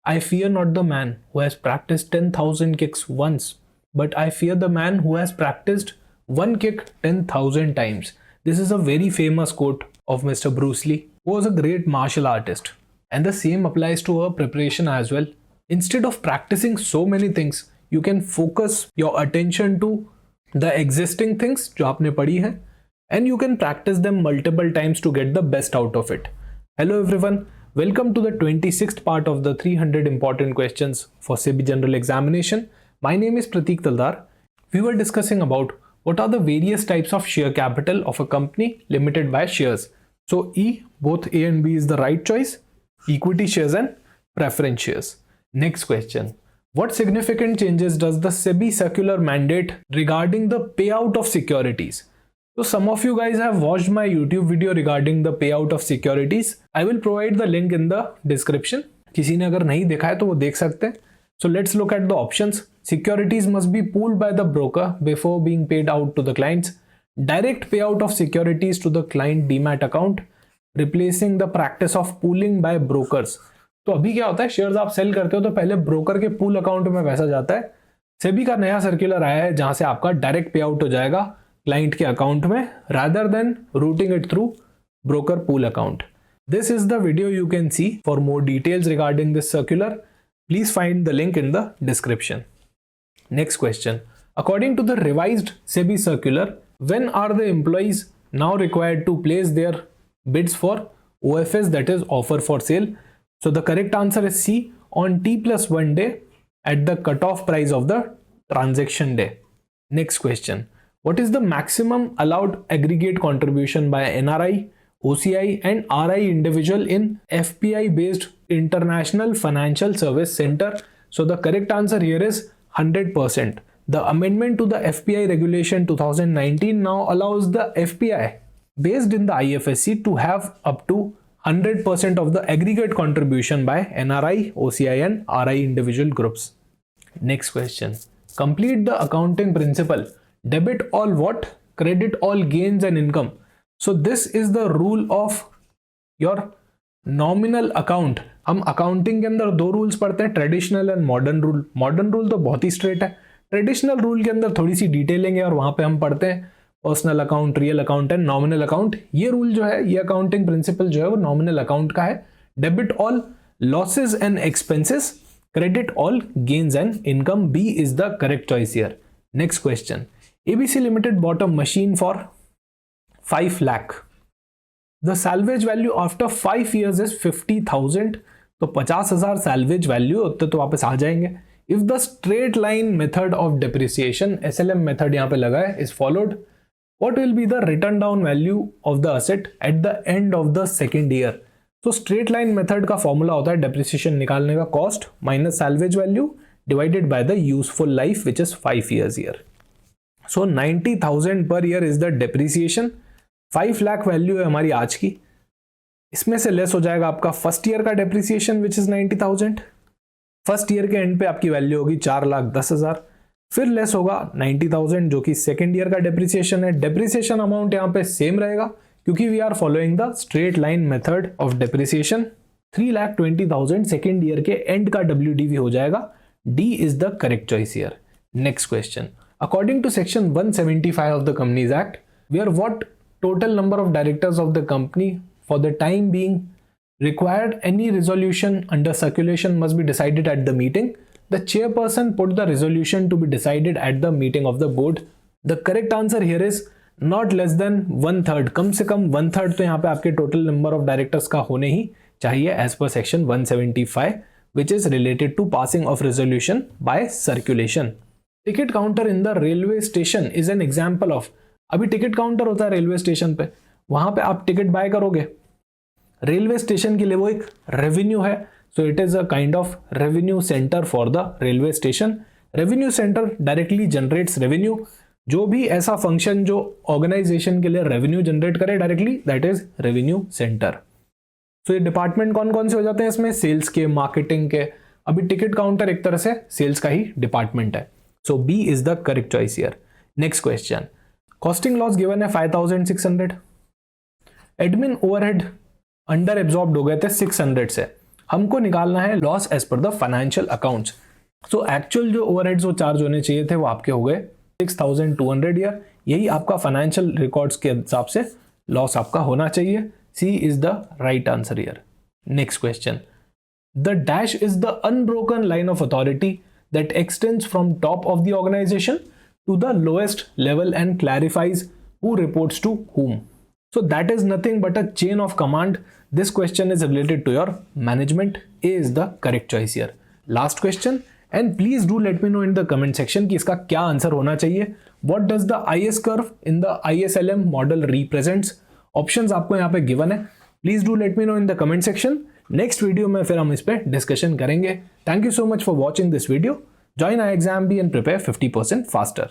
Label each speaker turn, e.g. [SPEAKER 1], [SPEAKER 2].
[SPEAKER 1] I fear not the man who has practiced 10,000 kicks once, but I fear the man who has practiced one kick 10,000 times. This is a very famous quote of Mr. Bruce Lee, who was a great martial artist. And the same applies to our preparation as well. Instead of practicing so many things, you can focus your attention to the existing things जो आपने पढ़ी है, and you can practice them multiple times to get the best out of it. Hello everyone, welcome to the 26th part of the 300 important questions for SEBI General Examination. My name is Pratik Taldar. We were discussing about what are the various types of share capital of a company limited by shares. So E, both A and B is the right choice. Equity shares and preference shares. Next question. What significant changes does the SEBI circular mandate regarding the payout of securities? So some of you guys have watched my YouTube video regarding the payout of securities. I will provide the link in the description. किसी ने अगर नहीं देखा है तो वो देख सकते हैं. So let's look at the options. Securities must be pooled by the broker before being paid out to the clients. Direct payout of securities to the client demat account, replacing the practice of pooling by brokers. तो अभी क्या होता है, shares आप cell करते हो तो पहले ब्रोकर के पूल अकाउंट में पैसा जाता है. सेबी का नया सर्कुलर आया है जहां से आपका डायरेक्ट पे आउट हो जाएगा क्लाइंट के अकाउंट में rather than routing it through broker pool account. This is the video you can see. For more details regarding this circular, please find the link in the description. Next question. According to the revised SEBI circular, when are the employees now required to place their bids for OFS, that is offer for sale? So the correct answer is C, on T+1 day at the cutoff price of the transaction day. Next question. What is the maximum allowed aggregate contribution by NRI, OCI and RI individual in FPI based International Financial Service Center? So the correct answer here is 100%. The amendment to the FPI regulation 2019 now allows the FPI based in the IFSC to have up to 100% of the aggregate contribution by NRI, OCI and RI individual groups. Next question. Complete the accounting principle. Debit all what? Credit all gains and income. So this is the rule of your nominal account. हम accounting के अंदर दो rules पढ़ते हैं, traditional and modern rule. Modern rule तो बहुत ही straight है. Traditional rule के अंदर थोड़ी सी डिटेलिंग है और वहां पे हम पढ़ते हैं personal account, real account and nominal account. ये रूल जो है, ये अकाउंटिंग प्रिंसिपल जो है वो नॉमिनल अकाउंट का है. Debit all losses and expenses, credit all gains and income. B is the correct choice here. Next question. ABC Limited bought a machine for 5 lakh. The salvage value after 5 years is 50,000. तो 50,000 salvage value होते तो वापस आ जाएंगे. If the straight line method of depreciation, SLM method यहाँ पे लगा है, is followed, what will be the written down value of the asset at the end of the second year? तो straight line method का formula होता है depreciation निकालने का, cost minus salvage value divided by the useful life which is 5 years here. So 90,000 per year is the depreciation. 5 lakh value है हमारी आज की. इसमें से लेस हो जाएगा आपका फर्स्ट ईयर का depreciation which is 90,000. First year के एंड पे आपकी वैल्यू होगी 4,10,000. फिर लेस होगा 90,000 जो कि सेकेंड ईयर का डेप्रिसिएशन है. डेप्रिसिएशन अमाउंट यहाँ पे सेम रहेगा क्योंकि we are following the straight line method of depreciation. 3,20,000 second year के एंड का WDV हो जाएगा. D is the correct choice here. Next question. According to section 175 of the Companies Act, where what total number of directors of the company for the time being required any resolution under circulation must be decided at the meeting, the chairperson put the resolution to be decided at the meeting of the board. The correct answer here is not less than 1/3. कम से कम 1/3 तो यहाँ पे आपके total number of directors का होने ही चाहिए as per section 175, which is related to passing of resolution by circulation. Ticket counter in the railway station is an example of. अभी ticket counter होता है रेलवे स्टेशन पे, वहां पे आप टिकट बाय करोगे. रेलवे स्टेशन के लिए वो एक रेवेन्यू है. So it is a kind of revenue centre for the railway station. Revenue centre directly generates revenue. जो भी ऐसा फंक्शन जो ऑर्गेनाइजेशन के लिए रेवेन्यू जनरेट करे directly, that is revenue centre. सो ये डिपार्टमेंट कौन कौन से हो जाते हैं इसमें? सेल्स के, मार्केटिंग के. अभी टिकट काउंटर एक तरह से सेल्स का ही डिपार्टमेंट है. So B is the correct choice here. Next question. Costing loss given है 5,600. Admin overhead under absorbed हो गए थे 600 से. हमको निकालना है loss as per the financial accounts. So actual जो ओवरहेड्स वो चार्ज होने चाहिए थे वो आपके हो गए 6200 ईयर, यही आपका फाइनेंशियल रिकॉर्ड्स के हिसाब से लॉस आपका होना चाहिए। C is the right answer year. Next question, the dash is the unbroken line of authority that extends from top of the organization to the lowest level and clarifies who reports to whom. So that is nothing but a chain of command. This question is related to your management. A is the correct choice here. Last question, and please do let me know in the comment section कि इसका क्या answer होना चाहिए. What does the IS curve in the ISLM model represents? Options आपको यहाँ पे given है. Please do let me know in the comment section. Next video में फिर हम इस पर डिस्कशन करेंगे. Thank you so much for watching this video. Join our exam B and prepare 50% faster.